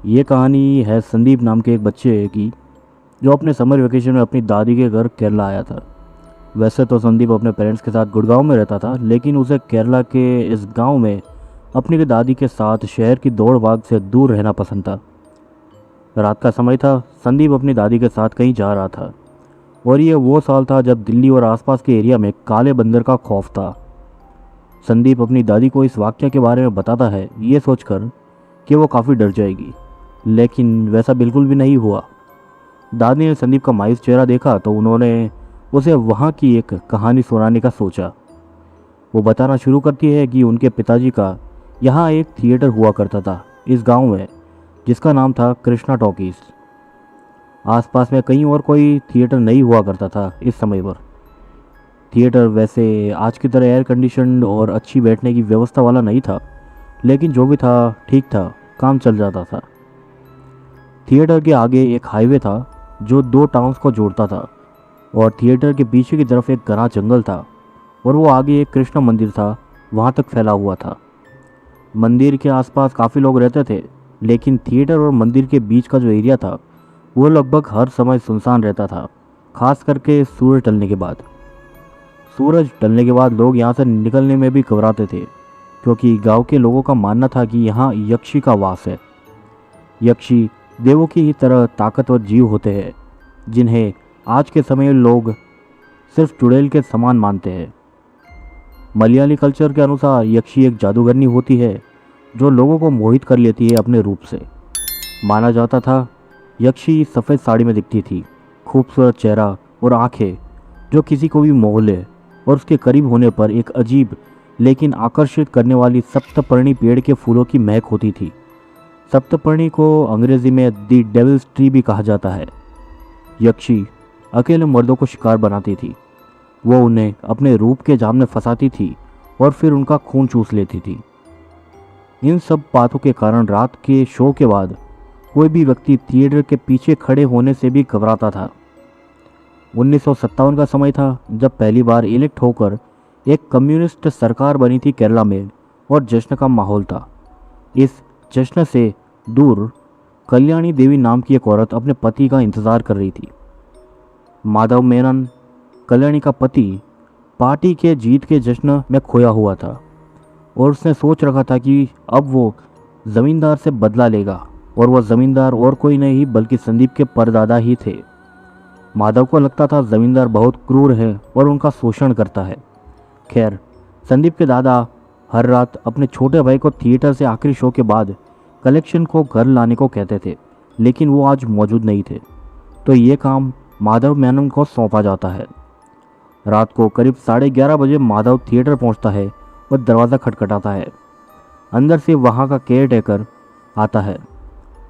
ये कहानी है संदीप नाम के एक बच्चे की, जो अपने समर वेकेशन में अपनी दादी के घर केरला आया था। वैसे तो संदीप अपने पेरेंट्स के साथ गुड़गांव में रहता था, लेकिन उसे केरला के इस गांव में अपनी दादी के साथ शहर की दौड़ भाग से दूर रहना पसंद था। रात का समय था। संदीप अपनी दादी के साथ कहीं जा रहा था और ये वो साल था जब दिल्ली और आसपास के एरिया में काले बंदर का खौफ था। संदीप अपनी दादी को इस वाक्य के बारे में बताता है, ये सोचकर कि वो काफ़ी डर जाएगी, लेकिन वैसा बिल्कुल भी नहीं हुआ। दादी ने संदीप का मायूस चेहरा देखा तो उन्होंने उसे वहाँ की एक कहानी सुनाने का सोचा। वो बताना शुरू करती है कि उनके पिताजी का यहाँ एक थिएटर हुआ करता था इस गांव में, जिसका नाम था कृष्णा टॉकीज। आसपास में कहीं और कोई थिएटर नहीं हुआ करता था इस समय पर। थिएटर वैसे आज की तरह एयर कंडीशन और अच्छी बैठने की व्यवस्था वाला नहीं था, लेकिन जो भी था ठीक था, काम चल जाता था। थिएटर के आगे एक हाईवे था जो दो टाउन्स को जोड़ता था, और थिएटर के पीछे की तरफ एक घना जंगल था, और वो आगे एक कृष्ण मंदिर था, वहाँ तक फैला हुआ था। मंदिर के आसपास काफ़ी लोग रहते थे, लेकिन थिएटर और मंदिर के बीच का जो एरिया था वो लगभग हर समय सुनसान रहता था, खास करके सूरज ढलने के बाद लोग यहाँ से निकलने में भी घबराते थे, क्योंकि गांव के लोगों का मानना था कि यहाँ यक्षी का वास है। यक्षी देवों की ही तरह ताकतवर जीव होते हैं, जिन्हें आज के समय लोग सिर्फ चुड़ैल के समान मानते हैं। मलयाली कल्चर के अनुसार यक्षी एक जादूगरनी होती है जो लोगों को मोहित कर लेती है अपने रूप से। माना जाता था यक्षी सफ़ेद साड़ी में दिखती थी, खूबसूरत चेहरा और आंखें जो किसी को भी मोह ले, और उसके करीब होने पर एक अजीब लेकिन आकर्षित करने वाली सप्तपर्णी पेड़ के फूलों की महक होती थी। सप्तपर्णी को अंग्रेजी में दी डेविल्स ट्री भी कहा जाता है। यक्षी अकेले मर्दों को शिकार बनाती थी। वो उन्हें अपने रूप के जाल में फंसाती थी और फिर उनका खून चूस लेती थी। इन सब बातों के कारण रात के शो के बाद कोई भी व्यक्ति थिएटर के पीछे खड़े होने से भी घबराता था। 1957 का समय था जब पहली बार इलेक्ट होकर एक कम्युनिस्ट सरकार बनी थी केरला में, और जश्न का माहौल था। इस जश्न से दूर कल्याणी देवी नाम की एक औरत अपने पति का इंतज़ार कर रही थी। माधव मेनन, कल्याणी का पति, पार्टी के जीत के जश्न में खोया हुआ था, और उसने सोच रखा था कि अब वो ज़मींदार से बदला लेगा, और वह ज़मींदार और कोई नहीं बल्कि संदीप के परदादा ही थे। माधव को लगता था ज़मींदार बहुत क्रूर है और उनका शोषण करता है। खैर, संदीप के दादा हर रात अपने छोटे भाई को थिएटर से आखिरी शो के बाद कलेक्शन को घर लाने को कहते थे, लेकिन वो आज मौजूद नहीं थे, तो ये काम माधव मेनन को सौंपा जाता है। रात को करीब 11:30 बजे माधव थिएटर पहुंचता है और दरवाज़ा खटखटाता है। अंदर से वहाँ का केयर टेकर आता है।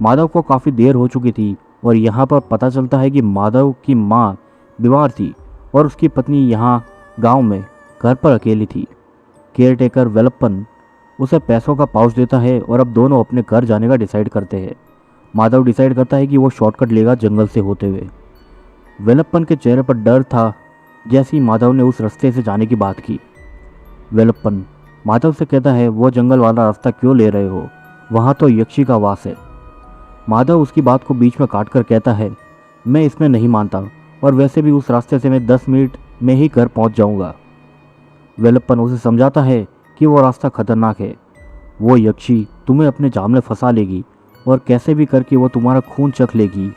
माधव को काफ़ी देर हो चुकी थी, और यहाँ पर पता चलता है कि माधव की माँ बीमार थी और उसकी पत्नी यहाँ गांव में घर पर अकेली थी। केयर टेकर वेलप्पन उसे पैसों का पाउच देता है और अब दोनों अपने घर जाने का डिसाइड करते हैं। माधव डिसाइड करता है कि वो शॉर्टकट लेगा जंगल से होते हुए। वेलप्पन के चेहरे पर डर था जैसे ही माधव ने उस रास्ते से जाने की बात की। वेलप्पन माधव से कहता है, वो जंगल वाला रास्ता क्यों ले रहे हो, वहाँ तो यक्षी का वास है। माधव उसकी बात को बीच में काट कर कहता है, मैं इसमें नहीं मानता, और वैसे भी उस रास्ते से मैं 10 मिनट में ही घर पहुँच जाऊँगा। वेलप्पन उसे समझाता है कि वो रास्ता खतरनाक है। वो यक्षी तुम्हें अपने जाल में फंसा लेगी और कैसे भी करके वो तुम्हारा खून चख लेगी,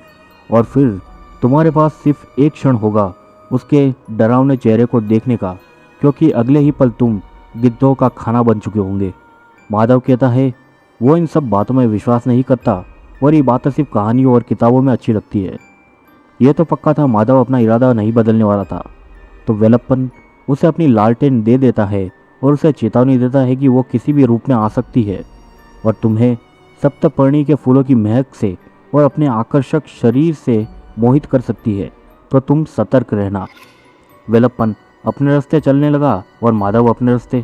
और फिर तुम्हारे पास सिर्फ एक क्षण होगा उसके डरावने चेहरे को देखने का, क्योंकि अगले ही पल तुम गिद्धों का खाना बन चुके होंगे। माधव कहता है वो इन सब बातों में विश्वास नहीं करता, और ये बातें सिर्फ कहानियों और किताबों में अच्छी लगती है। ये तो पक्का था माधव अपना इरादा नहीं बदलने वाला था। तो वेलप्पन उसे अपनी लालटेन दे देता है और उसे चेतावनी देता है कि वो किसी भी रूप में आ सकती है, और तुम्हें सप्तपर्णी के फूलों की महक से और अपने आकर्षक शरीर से मोहित कर सकती है, तो तुम सतर्क रहना। वेलप्पन अपने रास्ते चलने लगा और माधव अपने रास्ते।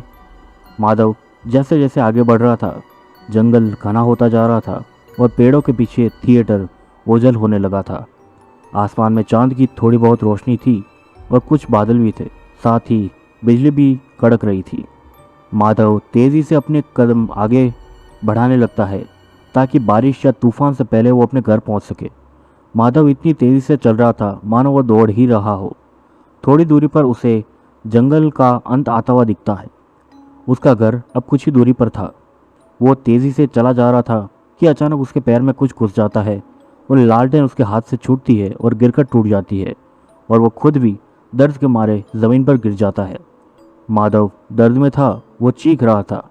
माधव जैसे जैसे आगे बढ़ रहा था, जंगल घना होता जा रहा था और पेड़ों के पीछे थिएटर ओझल होने लगा था। आसमान में चांद की थोड़ी बहुत रोशनी थी और कुछ बादल भी थे, साथ ही बिजली भी कड़क रही थी। माधव तेज़ी से अपने कदम आगे बढ़ाने लगता है। ताकि बारिश या तूफान से पहले वो अपने घर पहुंच सके। माधव इतनी तेजी से चल रहा था मानो वो दौड़ ही रहा हो। थोड़ी दूरी पर उसे जंगल का अंत आता हुआ दिखता है। उसका घर अब कुछ ही दूरी पर था। वो तेजी से चला जा रहा था कि अचानक उसके पैर में कुछ घुस जाता है और लालटेन उसके हाथ से छूटती है और गिरकर टूट जाती है और वो खुद भी दर्द के मारे ज़मीन पर गिर जाता है। माधव दर्द में था, वो चीख रहा था।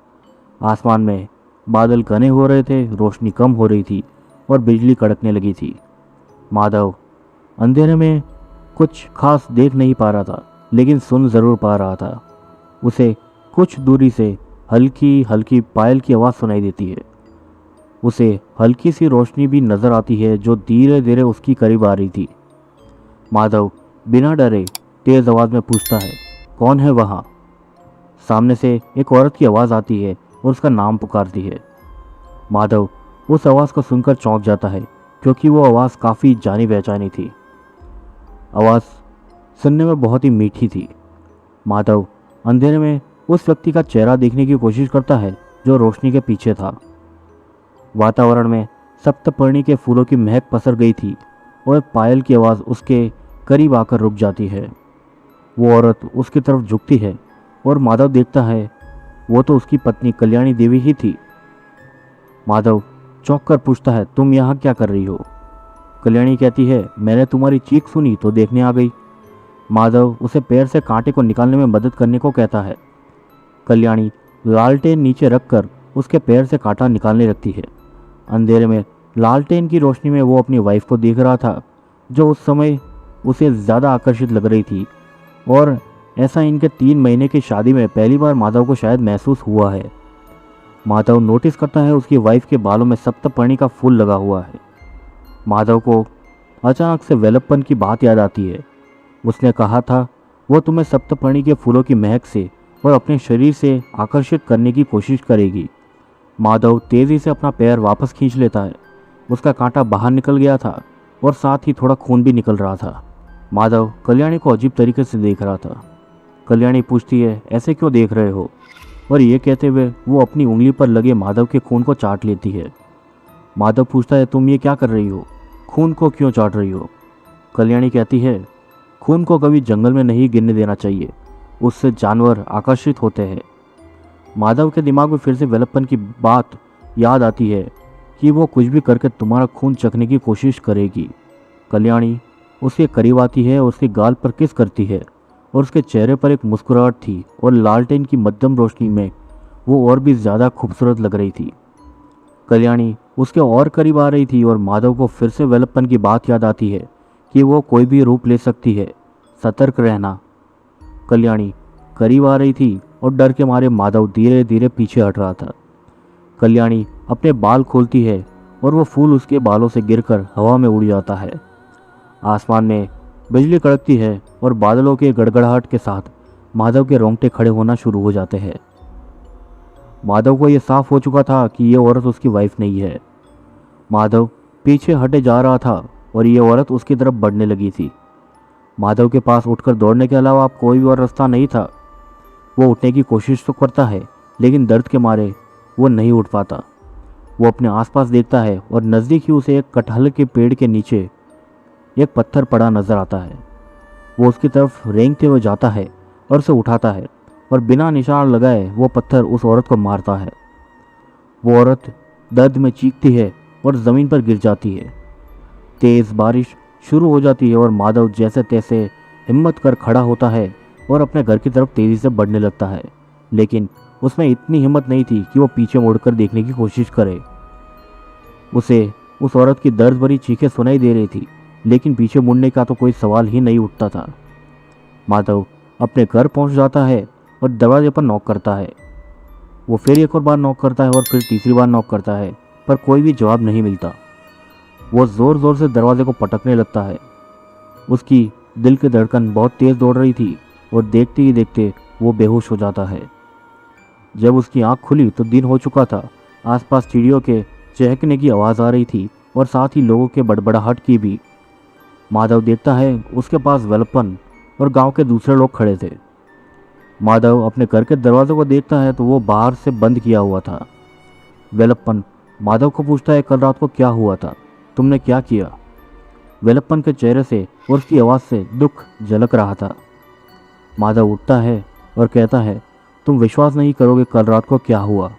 आसमान में बादल घने हो रहे थे, रोशनी कम हो रही थी और बिजली कड़कने लगी थी। माधव अंधेरे में कुछ खास देख नहीं पा रहा था, लेकिन सुन ज़रूर पा रहा था। उसे कुछ दूरी से हल्की हल्की पायल की आवाज़ सुनाई देती है। उसे हल्की सी रोशनी भी नज़र आती है जो धीरे धीरे उसकी करीब आ रही थी। माधव बिना डरे तेज़ आवाज़ में पूछता है, कौन है वहाँ? सामने से एक औरत की आवाज़ आती है और उसका नाम पुकारती है। माधव उस आवाज़ को सुनकर चौंक जाता है क्योंकि वो आवाज़ काफ़ी जानी पहचानी थी। आवाज़ सुनने में बहुत ही मीठी थी। माधव अंधेरे में उस व्यक्ति का चेहरा देखने की कोशिश करता है जो रोशनी के पीछे था। वातावरण में सप्तपर्णी के फूलों की महक पसर गई थी और पायल की आवाज़ उसके करीब आकर रुक जाती है। वो औरत उसकी तरफ झुकती है और माधव देखता है वो तो उसकी पत्नी कल्याणी देवी ही थी। माधव चौंक कर पूछता है, तुम यहाँ क्या कर रही हो? कल्याणी कहती है, मैंने तुम्हारी चीख सुनी तो देखने आ गई। माधव उसे पैर से कांटे को निकालने में मदद करने को कहता है। कल्याणी लालटेन नीचे रखकर उसके पैर से कांटा निकालने लगती है। अंधेरे में लालटेन की रोशनी में वो अपनी वाइफ को देख रहा था जो उस समय उसे ज़्यादा आकर्षित लग रही थी और ऐसा इनके 3 महीने की शादी में पहली बार माधव को शायद महसूस हुआ है। माधव नोटिस करता है उसकी वाइफ के बालों में सप्तपर्णी का फूल लगा हुआ है। माधव को अचानक से वेलप्पन की बात याद आती है। उसने कहा था वो तुम्हें सप्तपर्णी के फूलों की महक से और अपने शरीर से आकर्षित करने की कोशिश करेगी। माधव तेज़ी से अपना पैर वापस खींच लेता है। उसका कांटा बाहर निकल गया था और साथ ही थोड़ा खून भी निकल रहा था। माधव कल्याणी को अजीब तरीके से देख रहा था। कल्याणी पूछती है, ऐसे क्यों देख रहे हो? और ये कहते हुए वो अपनी उंगली पर लगे माधव के खून को चाट लेती है। माधव पूछता है, तुम ये क्या कर रही हो? खून को क्यों चाट रही हो? कल्याणी कहती है, खून को कभी जंगल में नहीं गिरने देना चाहिए, उससे जानवर आकर्षित होते हैं। माधव के दिमाग में फिर से वेलप्पन की बात याद आती है कि वो कुछ भी करके तुम्हारा खून चखने की कोशिश करेगी। कल्याणी उसके करीब आती है और उसके गाल पर किस करती है और उसके चेहरे पर एक मुस्कुराहट थी और लालटेन की मध्यम रोशनी में वो और भी ज़्यादा खूबसूरत लग रही थी। कल्याणी उसके और करीब आ रही थी और माधव को फिर से वेलप्पन की बात याद आती है कि वो कोई भी रूप ले सकती है, सतर्क रहना। कल्याणी करीब आ रही थी और डर के मारे माधव धीरे धीरे पीछे हट रहा था। कल्याणी अपने बाल खोलती है और वो फूल उसके बालों से गिरकर हवा में उड़ जाता है। आसमान में बिजली कड़कती है और बादलों के गड़गड़ाहट के साथ माधव के रोंगटे खड़े होना शुरू हो जाते हैं। माधव को यह साफ हो चुका था कि ये औरत उसकी वाइफ नहीं है। माधव पीछे हटे जा रहा था और ये औरत उसकी तरफ बढ़ने लगी थी। माधव के पास उठकर दौड़ने के अलावा अब कोई भी और रास्ता नहीं था। वो उठने की कोशिश तो करता है लेकिन दर्द के मारे वो नहीं उठ पाता। वो अपने आसपास देखता है और नज़दीक ही उसे एक कटहल के पेड़ के नीचे एक पत्थर पड़ा नजर आता है। वो उसकी तरफ रेंगते हुए जाता है और उसे उठाता है और बिना निशान लगाए वो पत्थर उस औरत को मारता है। वो औरत दर्द में चीखती है और ज़मीन पर गिर जाती है। तेज़ बारिश शुरू हो जाती है और माधव जैसे तैसे हिम्मत कर खड़ा होता है और अपने घर की तरफ तेज़ी से बढ़ने लगता है, लेकिन उसमें इतनी हिम्मत नहीं थी कि वो पीछे मुड़कर देखने की कोशिश करे। उसे उस औरत की दर्द भरी चीखें सुनाई दे रही थी, लेकिन पीछे मुड़ने का तो कोई सवाल ही नहीं उठता था। माधव अपने घर पहुंच जाता है और दरवाजे पर नॉक करता है। वो फिर एक और बार नॉक करता है और फिर तीसरी बार नॉक करता है, पर कोई भी जवाब नहीं मिलता। वो ज़ोर ज़ोर से दरवाजे को पटकने लगता है। उसकी दिल की धड़कन बहुत तेज़ दौड़ रही थी और देखते ही देखते वो बेहोश हो जाता है। जब उसकी आंख खुली तो दिन हो चुका था। आसपास चिड़ियों के चहकने की आवाज़ आ रही थी और साथ ही लोगों के बड़बड़ाहट की भी। माधव देखता है उसके पास वेलप्पन और गांव के दूसरे लोग खड़े थे। माधव अपने घर के दरवाजे को देखता है तो वो बाहर से बंद किया हुआ था। वेलप्पन माधव को पूछता है, कल रात को क्या हुआ था, तुमने क्या किया? वेलप्पन के चेहरे से और उसकी आवाज़ से दुख झलक रहा था। माधव उठता है और कहता है, तुम विश्वास नहीं करोगे कल रात को क्या हुआ।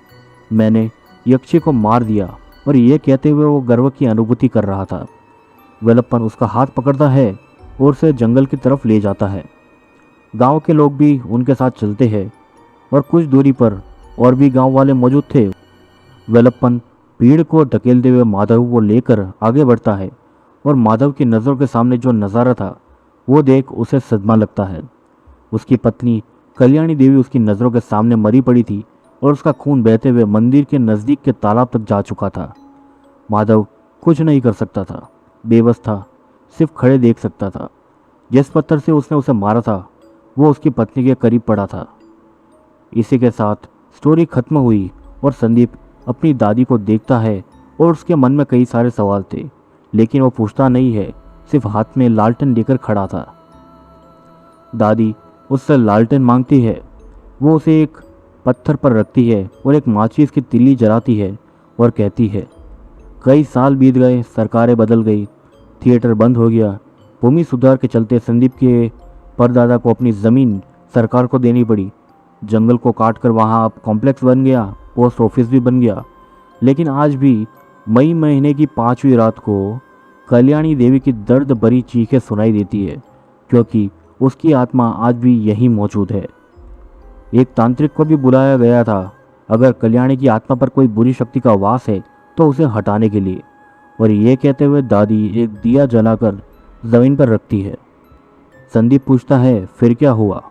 मैंने यक्षी को मार दिया। और ये कहते हुए वो गर्व की अनुभूति कर रहा था। वेलप्पन उसका हाथ पकड़ता है और उसे जंगल की तरफ ले जाता है। गांव के लोग भी उनके साथ चलते हैं और कुछ दूरी पर और भी गांव वाले मौजूद थे। वेलप्पन भीड़ को धकेलते हुए माधव को लेकर आगे बढ़ता है और माधव की नज़रों के सामने जो नज़ारा था वो देख उसे सदमा लगता है। उसकी पत्नी कल्याणी देवी उसकी नज़रों के सामने मरी पड़ी थी और उसका खून बहते हुए मंदिर के नज़दीक के तालाब तक जा चुका था। माधव कुछ नहीं कर सकता था, बेबस था, सिर्फ खड़े देख सकता था। जिस पत्थर से उसने उसे मारा था वो उसकी पत्नी के करीब पड़ा था। इसी के साथ स्टोरी खत्म हुई और संदीप अपनी दादी को देखता है और उसके मन में कई सारे सवाल थे, लेकिन वो पूछता नहीं है, सिर्फ हाथ में लालटेन लेकर खड़ा था। दादी उससे लालटेन मांगती है। वो उसे एक पत्थर पर रखती है और एक माचिस की तिल्ली जलाती है और कहती है, कई साल बीत गए, सरकारें बदल गई, थिएटर बंद हो गया, भूमि सुधार के चलते संदीप के परदादा को अपनी ज़मीन सरकार को देनी पड़ी, जंगल को काटकर वहाँ अब कॉम्प्लेक्स बन गया, पोस्ट ऑफिस भी बन गया। लेकिन आज भी मई महीने की 5वीं रात को कल्याणी देवी की दर्द भरी चीखें सुनाई देती है, क्योंकि उसकी आत्मा आज भी यहीं मौजूद है। एक तांत्रिक को भी बुलाया गया था, अगर कल्याणी की आत्मा पर कोई बुरी शक्ति का वास है तो उसे हटाने के लिए। और ये कहते हुए दादी एक दिया जलाकर ज़मीन पर रखती है। संदीप पूछता है, फिर क्या हुआ?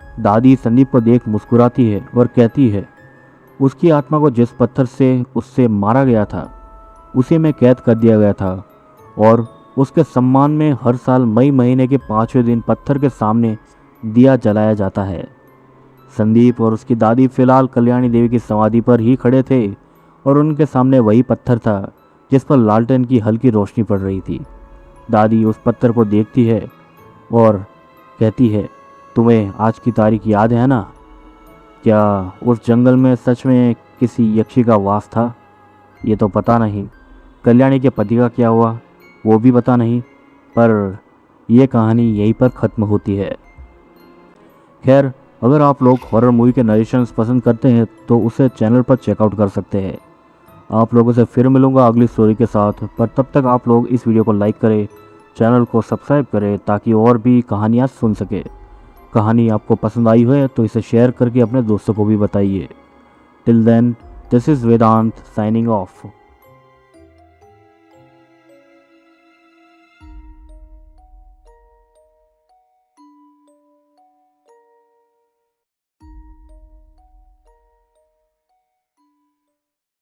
दादी संदीप को देख मुस्कुराती है और कहती है, उसकी आत्मा को जिस पत्थर से उससे मारा गया था उसे में कैद कर दिया गया था और उसके सम्मान में हर साल मई महीने के 5वें दिन पत्थर के सामने दिया जलाया जाता है। संदीप और उसकी दादी फिलहाल कल्याणी देवी की समाधि पर ही खड़े थे और उनके सामने वही पत्थर था जिस पर लालटेन की हल्की रोशनी पड़ रही थी। दादी उस पत्थर को देखती है और कहती है, तुम्हें आज की तारीख याद है ना? क्या उस जंगल में सच में किसी यक्षी का वास था? ये तो पता नहीं। कल्याणी के पति का क्या हुआ वो भी पता नहीं, पर यह कहानी यहीं पर ख़त्म होती है। खैर, अगर आप लोग हॉरर मूवी के नरेशंस पसंद करते हैं तो उसे चैनल पर चेकआउट कर सकते हैं। आप लोगों से फिर मिलूंगा अगली स्टोरी के साथ, पर तब तक आप लोग इस वीडियो को लाइक करें, चैनल को सब्सक्राइब करें ताकि और भी कहानियाँ सुन सके। कहानी आपको पसंद आई हो तो इसे शेयर करके अपने दोस्तों को भी बताइए। Till then, this is Vedant signing of.